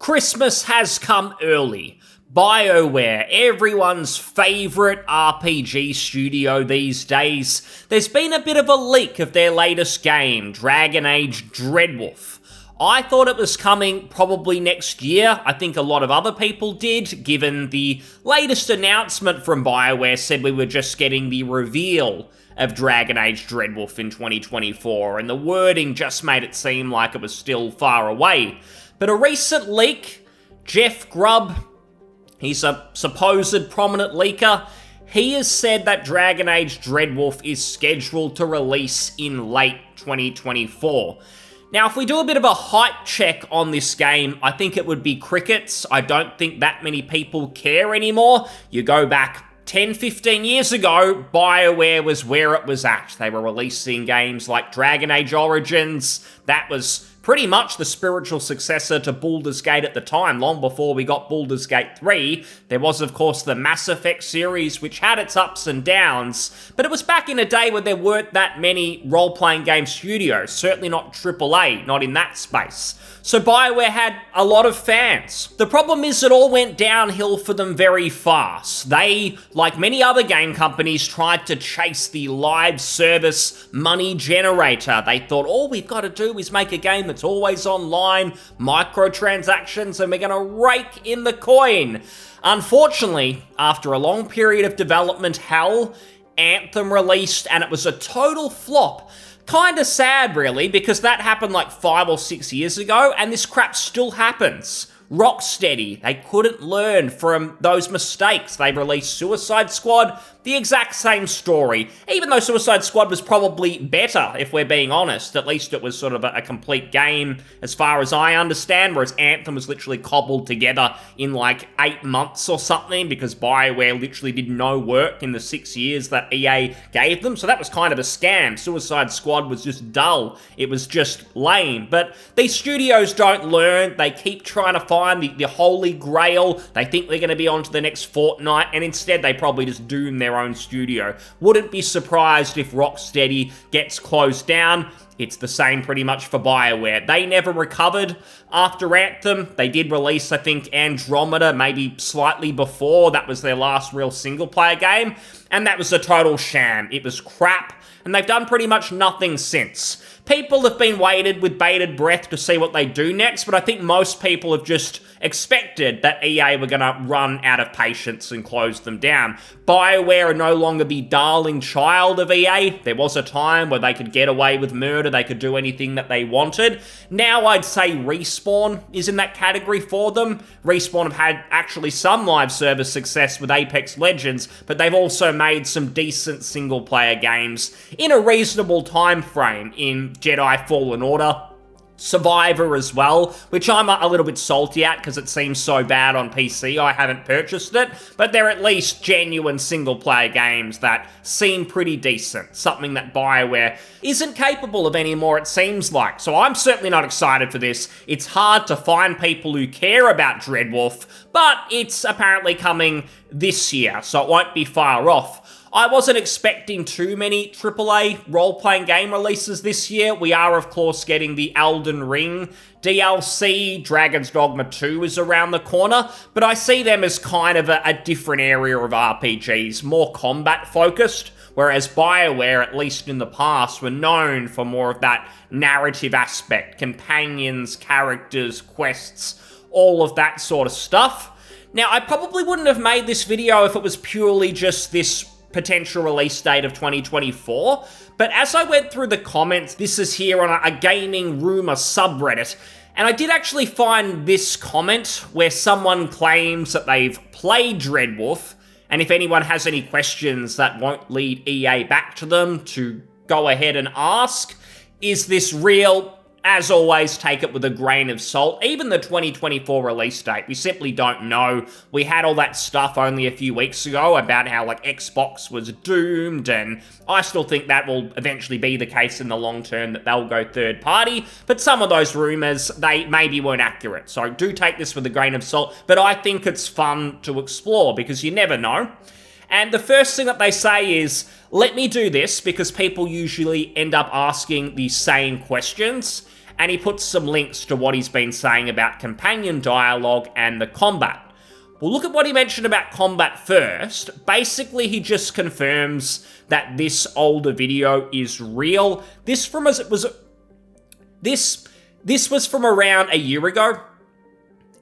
Christmas has come early. Bioware, everyone's favourite RPG studio these days, there's been a bit of a leak of their latest game, Dragon Age Dreadwolf. I thought it was coming probably next year. I think a lot of other people did, given the latest announcement from Bioware said we were just getting the reveal of Dragon Age Dreadwolf in 2024, and the wording just made it seem like it was still far away. But a recent leak, Jeff Grubb, he's a supposed prominent leaker, he has said that Dragon Age Dreadwolf is scheduled to release in late 2024. Now, if we do a bit of a hype check on this game, I think it would be crickets. I don't think that many people care anymore. You go back 10, 15 years ago, Bioware was where it was at. They were releasing games like Dragon Age Origins. That was pretty much the spiritual successor to Baldur's Gate at the time, long before we got Baldur's Gate 3. There was, of course, the Mass Effect series, which had its ups and downs, but it was back in a day where there weren't that many role-playing game studios, certainly not AAA, not in that space. So Bioware had a lot of fans. The problem is it all went downhill for them very fast. They, like many other game companies, tried to chase the live service money generator. They thought, all we've got to do is make a game that's always online, microtransactions, and we're going to rake in the coin. Unfortunately, after a long period of development hell, Anthem released and it was a total flop. Kinda sad, really, because that happened like 5 or 6 years ago, and this crap still happens. Rocksteady, they couldn't learn from those mistakes. They released Suicide Squad, the exact same story. Even though Suicide Squad was probably better, if we're being honest. At least it was sort of a complete game, as far as I understand, whereas Anthem was literally cobbled together in like 8 months or something, because Bioware literally did no work in the 6 years that EA gave them, so that was kind of a scam. Suicide Squad was just dull. It was just lame. But these studios don't learn. They keep trying to find the holy grail. They think they're going to be on to the next Fortnite, and instead they probably just doom their own studio. Wouldn't be surprised if Rocksteady gets closed down. It's the same pretty much for Bioware. They never recovered after Anthem. They did release, I think, Andromeda maybe slightly before. That was their last real single-player game, and that was a total sham. It was crap, and they've done pretty much nothing since. People have been waited with bated breath to see what they do next, but I think most people have just expected that EA were going to run out of patience and close them down. Bioware are no longer the darling child of EA. There was a time where they could get away with murder, they could do anything that they wanted. Now I'd say Respawn is in that category for them. Respawn have had actually some live service success with Apex Legends, but they've also made some decent single-player games in a reasonable time frame in Jedi Fallen Order, Survivor as well, which I'm a little bit salty at because it seems so bad on PC. I haven't purchased it, but they're at least genuine single-player games that seem pretty decent, something that Bioware isn't capable of anymore, it seems like. So I'm certainly not excited for this. It's hard to find people who care about Dreadwolf, but it's apparently coming this year, so it won't be far off. I wasn't expecting too many AAA role-playing game releases this year. We are, of course, getting the Elden Ring DLC. Dragon's Dogma 2 is around the corner, but I see them as kind of a different area of RPGs, more combat-focused, whereas Bioware, at least in the past, were known for more of that narrative aspect, companions, characters, quests, all of that sort of stuff. Now, I probably wouldn't have made this video if it was purely just this potential release date of 2024, but as I went through the comments, this is here on a gaming rumor subreddit, and I did actually find this comment where someone claims that they've played Dreadwolf, and if anyone has any questions that won't lead EA back to them, to go ahead and ask, is this real? As always, take it with a grain of salt. Even the 2024 release date, we simply don't know. We had all that stuff only a few weeks ago about how like Xbox was doomed, and I still think that will eventually be the case in the long term, that they'll go third party, but some of those rumors, they maybe weren't accurate. So do take this with a grain of salt, but I think it's fun to explore because you never know. And the first thing that they say is, let me do this, because people usually end up asking the same questions. and he puts some links to what he's been saying about companion dialogue and the combat. Well, look at what he mentioned about combat first. Basically, he just confirms that this older video is real. This was from around a year ago,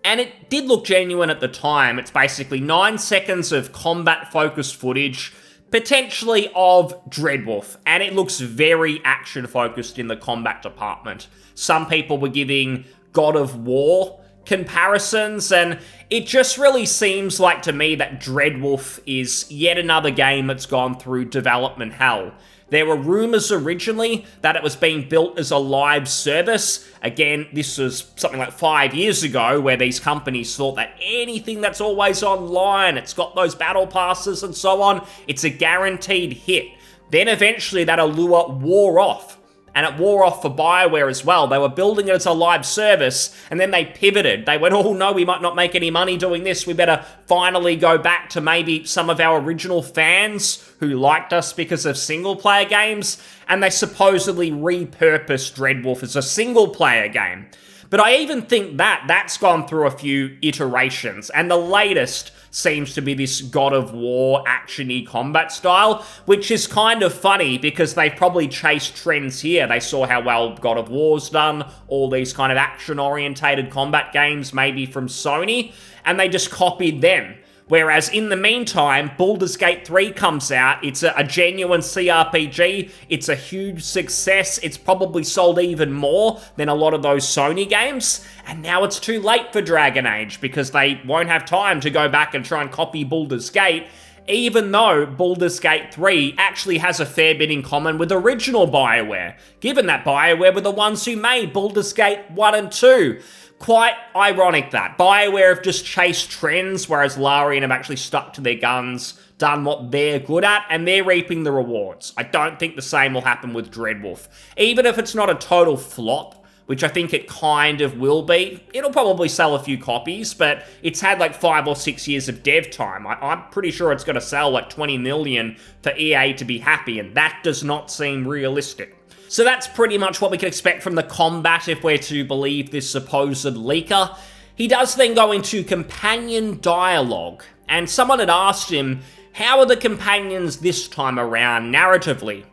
and it did look genuine at the time. It's basically 9 seconds of combat-focused footage, potentially of Dreadwolf, and it looks very action-focused in the combat department. Some people were giving God of War comparisons, and it just really seems like to me that Dreadwolf is yet another game that's gone through development hell. There were rumours originally that it was being built as a live service. Again, this was something like 5 years ago, where these companies thought that anything that's always online, it's got those battle passes and so on, it's a guaranteed hit. Then eventually that allure wore off. And it wore off for Bioware as well. They were building it as a live service, and then they pivoted. They went, oh no, we might not make any money doing this. We better finally go back to maybe some of our original fans who liked us because of single-player games, and they supposedly repurposed Dreadwolf as a single-player game. But I even think that's gone through a few iterations, and the latest seems to be this God of War action-y combat style, which is kind of funny because they've probably chased trends here. They saw how well God of War's done, all these kind of action-orientated combat games, maybe from Sony, and they just copied them. Whereas in the meantime, Baldur's Gate 3 comes out, it's a genuine CRPG, it's a huge success, it's probably sold even more than a lot of those Sony games, and now it's too late for Dragon Age because they won't have time to go back and try and copy Baldur's Gate, even though Baldur's Gate 3 actually has a fair bit in common with original Bioware, given that Bioware were the ones who made Baldur's Gate 1 and 2. Quite ironic that. Bioware have just chased trends, whereas Larian have actually stuck to their guns, done what they're good at, and they're reaping the rewards. I don't think the same will happen with Dreadwolf. Even if it's not a total flop, which I think it kind of will be, it'll probably sell a few copies, but it's had like 5 or 6 years of dev time. I'm pretty sure it's going to sell like 20 million for EA to be happy, and that does not seem realistic. So that's pretty much what we can expect from the combat if we're to believe this supposed leaker. He does then go into companion dialogue, and someone had asked him, how are the companions this time around narratively?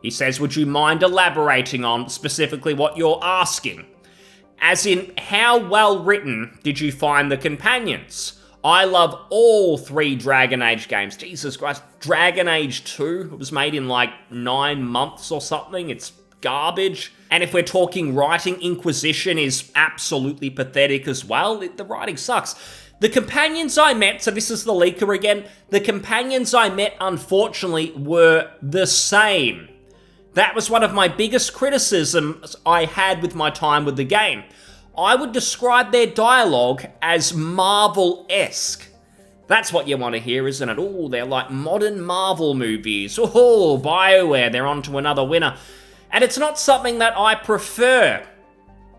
He says, would you mind elaborating on specifically what you're asking? As in, how well written did you find the companions? I love all 3 Dragon Age games. Jesus Christ, Dragon Age 2, it was made in like 9 months or something. It's garbage. And if we're talking writing, Inquisition is absolutely pathetic as well. The writing sucks. The companions I met, so this is the leaker again, the companions I met, unfortunately, were the same. That was one of my biggest criticisms I had with my time with the game. I would describe their dialogue as Marvel-esque. That's what you want to hear, isn't it? Oh, they're like modern Marvel movies. Oh, Bioware, they're on to another winner. And it's not something that I prefer.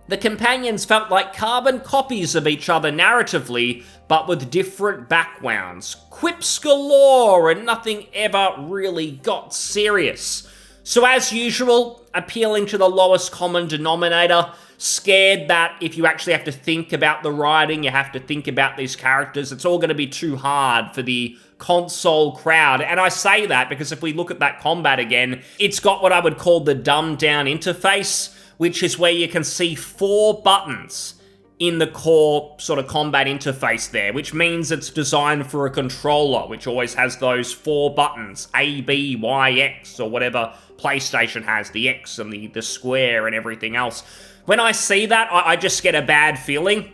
The companions felt like carbon copies of each other narratively, but with different backgrounds. Quips galore, and nothing ever really got serious. So as usual, appealing to the lowest common denominator, scared that if you actually have to think about the writing, you have to think about these characters, it's all going to be too hard for the console crowd. And I say that because if we look at that combat again, it's got what I would call the dumbed down interface, which is where you can see 4 buttons in the core sort of combat interface there, which means it's designed for a controller, which always has those 4 buttons, A, B, Y, X, or whatever PlayStation has, the X and the square and everything else. When I see that, I just get a bad feeling.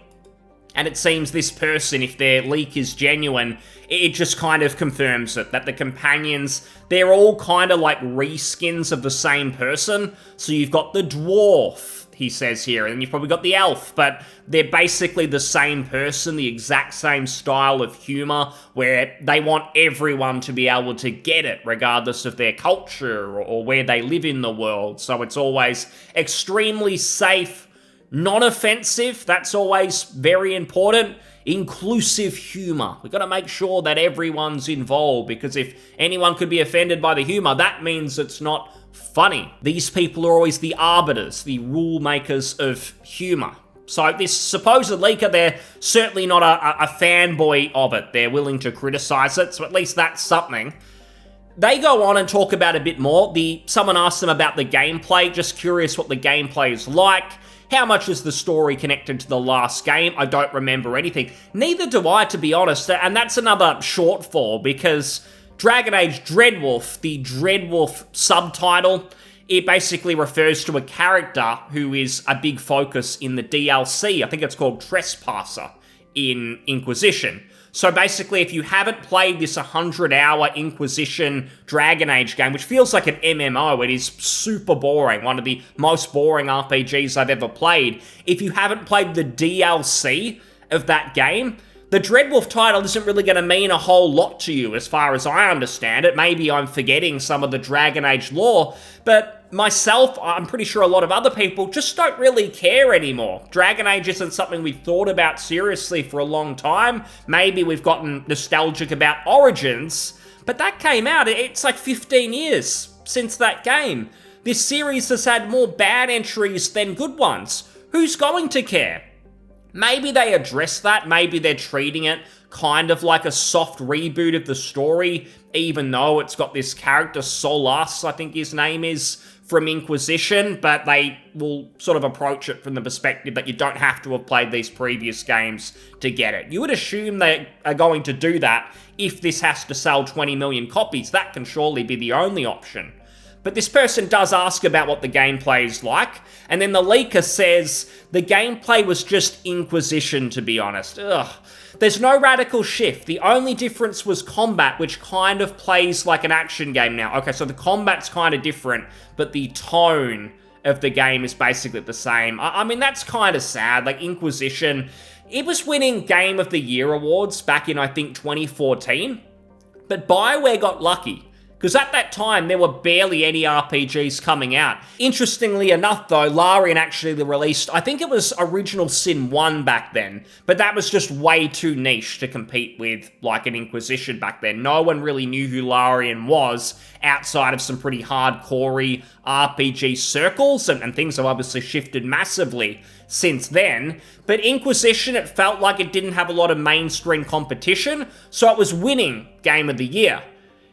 And it seems this person, if their leak is genuine, it just kind of confirms it, that the companions, they're all kind of like reskins of the same person. So you've got the dwarf, he says here, and you've probably got the elf, but they're basically the same person, the exact same style of humour, where they want everyone to be able to get it, regardless of their culture or where they live in the world. So it's always extremely safe, non-offensive, that's always very important. Inclusive humour. We've got to make sure that everyone's involved, because if anyone could be offended by the humour, that means it's not Funny. These people are always the arbiters, the rule makers of humour. So this supposed leaker, they're certainly not a fanboy of it. They're willing to criticise it, so at least that's something. They go on and talk about a bit more. Someone asked them about the gameplay, just curious what the gameplay is like. How much is the story connected to the last game? I don't remember anything. Neither do I, to be honest, and that's another shortfall, because Dragon Age Dreadwolf, the Dreadwolf subtitle, it basically refers to a character who is a big focus in the DLC. I think it's called Trespasser in Inquisition. So basically, if you haven't played this 100-hour Inquisition Dragon Age game, which feels like an MMO, it is super boring, one of the most boring RPGs I've ever played. If you haven't played the DLC of that game, the Dreadwolf title isn't really going to mean a whole lot to you, as far as I understand it. Maybe I'm forgetting some of the Dragon Age lore, but myself, I'm pretty sure a lot of other people just don't really care anymore. Dragon Age isn't something we've thought about seriously for a long time. Maybe we've gotten nostalgic about Origins, but that came out, it's like 15 years since that game. This series has had more bad entries than good ones. Who's going to care? Maybe they address that, maybe they're treating it kind of like a soft reboot of the story, even though it's got this character, Solas, I think his name is, from Inquisition, but they will sort of approach it from the perspective that you don't have to have played these previous games to get it. You would assume they are going to do that if this has to sell 20 million copies. That can surely be the only option. But this person does ask about what the gameplay is like, and then the leaker says the gameplay was just Inquisition, to be honest. Ugh. There's no radical shift. The only difference was combat, which kind of plays like an action game now. Okay, so the combat's kind of different, but the tone of the game is basically the same. I mean, that's kind of sad. Like, Inquisition, it was winning Game of the Year awards back in, I think, 2014, but Bioware got lucky. Because at that time, there were barely any RPGs coming out. Interestingly enough, though, Larian actually released, I think it was Original Sin 1 back then, but that was just way too niche to compete with, like, an Inquisition back then. No one really knew who Larian was outside of some pretty hardcore RPG circles, and things have obviously shifted massively since then. But Inquisition, it felt like it didn't have a lot of mainstream competition, so it was winning Game of the Year.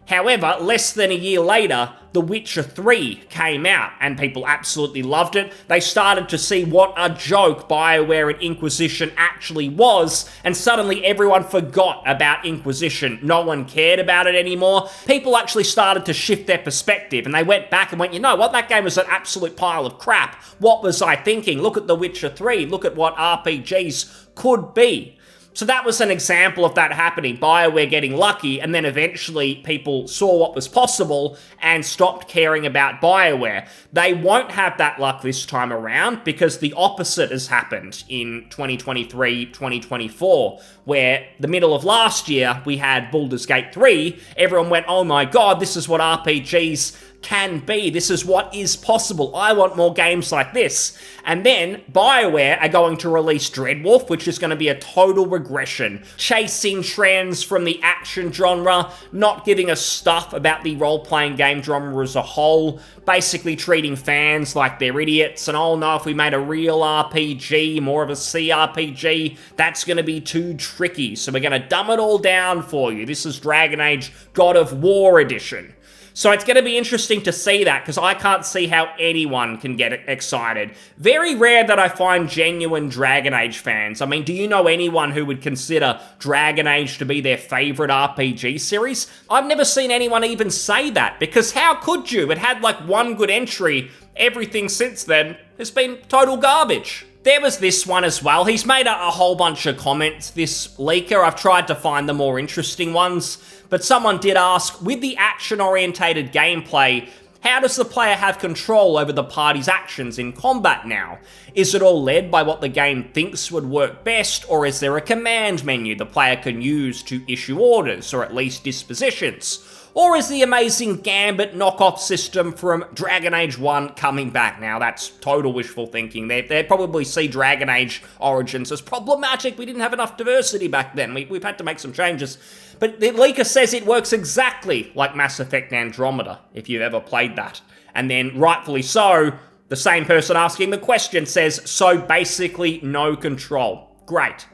However, less than a year later, The Witcher 3 came out, and people absolutely loved it. They started to see what a joke Bioware and Inquisition actually was, and suddenly everyone forgot about Inquisition. No one cared about it anymore. People actually started to shift their perspective, and they went back and went, you know what, that game was an absolute pile of crap. What was I thinking? Look at The Witcher 3. Look at what RPGs could be. So that was an example of that happening, Bioware getting lucky, and then eventually people saw what was possible and stopped caring about Bioware. They won't have that luck this time around, because the opposite has happened in 2023, 2024, where the middle of last year we had Baldur's Gate 3, everyone went, oh my god, this is what RPGs can be. This is what is possible. I want more games like this. And then Bioware are going to release Dreadwolf, which is going to be a total regression, chasing trends from the action genre, not giving a stuff about the role-playing game genre as a whole, basically treating fans like they're idiots, and oh no, if we made a real RPG, more of a CRPG, that's going to be too tricky, so we're going to dumb it all down for you. This is Dragon Age God of War Edition. So it's going to be interesting to see that, because I can't see how anyone can get excited. Very rare that I find genuine Dragon Age fans. I mean, do you know anyone who would consider Dragon Age to be their favourite RPG series? I've never seen anyone even say that, because how could you? It had like one good entry. Everything since then has been total garbage. There was this one as well. He's made a whole bunch of comments, this leaker. I've tried to find the more interesting ones, but someone did ask, with the action-orientated gameplay, how does the player have control over the party's actions in combat now? Is it all led by what the game thinks would work best, or is there a command menu the player can use to issue orders, or at least dispositions? Or is the amazing Gambit knockoff system from Dragon Age 1 coming back? Now, that's total wishful thinking. They probably see Dragon Age Origins as problematic. We didn't have enough diversity back then. We've had to make some changes. But the leaker says it works exactly like Mass Effect Andromeda, if you've ever played that. And then, rightfully so, the same person asking the question says, so basically no control. Great.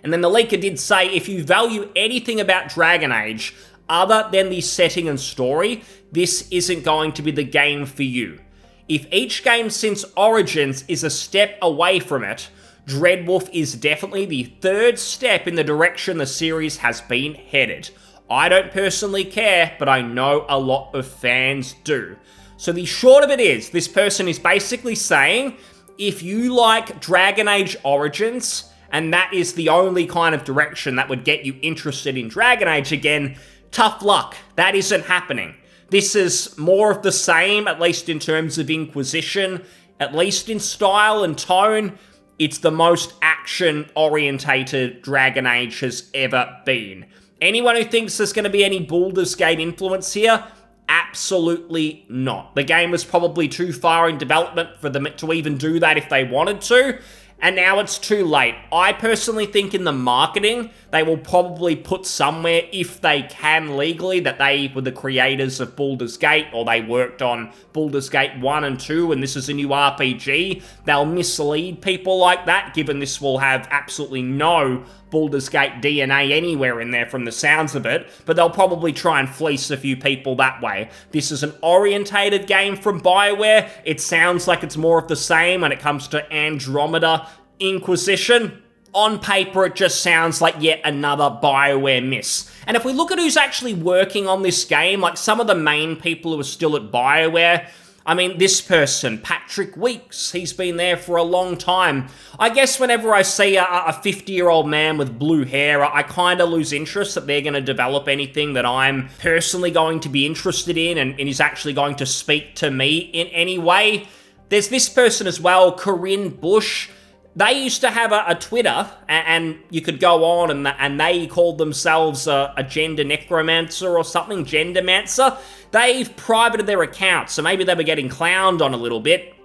And then the leaker did say, if you value anything about Dragon Age other than the setting and story, this isn't going to be the game for you. If each game since Origins is a step away from it, Dreadwolf is definitely the third step in the direction the series has been headed. I don't personally care, but I know a lot of fans do. So the short of it is, this person is basically saying, if you like Dragon Age Origins, and that is the only kind of direction that would get you interested in Dragon Age again, tough luck. That isn't happening. This is more of the same, at least in terms of Inquisition, at least in style and tone. It's the most action-orientated Dragon Age has ever been. Anyone who thinks there's going to be any Baldur's Gate influence here, absolutely not. The game was probably too far in development for them to even do that if they wanted to, and now it's too late. I personally think in the marketing, they will probably put somewhere, if they can legally, that they were the creators of Baldur's Gate, or they worked on Baldur's Gate 1 and 2, and this is a new RPG. They'll mislead people like that, given this will have absolutely no Baldur's Gate DNA anywhere in there from the sounds of it, but they'll probably try and fleece a few people that way. This is an orientated game from Bioware. It sounds like it's more of the same when it comes to Andromeda, Inquisition. On paper, it just sounds like yet another Bioware miss. And if we look at who's actually working on this game, like some of the main people who are still at Bioware, I mean, this person, Patrick Weeks, he's been there for a long time. I guess whenever I see a 50-year-old man with blue hair, I kind of lose interest that they're going to develop anything that I'm personally going to be interested in and is actually going to speak to me in any way. There's this person as well, Corinne Bush. They used to have a Twitter, and you could go on, and they called themselves a gender necromancer or something, gendermancer. They've privated their account, so maybe they were getting clowned on a little bit.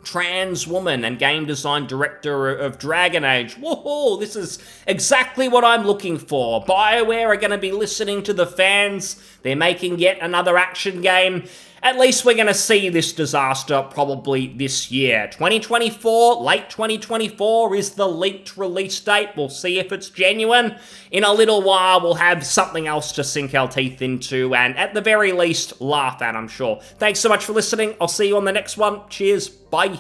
Trans woman and game design director of Dragon Age. Whoa, this is exactly what I'm looking for. BioWare are going to be listening to the fans. They're making yet another action game. At least we're going to see this disaster probably this year. 2024, late 2024 is the leaked release date. We'll see if it's genuine. In a little while, we'll have something else to sink our teeth into and at the very least, laugh at, I'm sure. Thanks so much for listening. I'll see you on the next one. Cheers. Bye.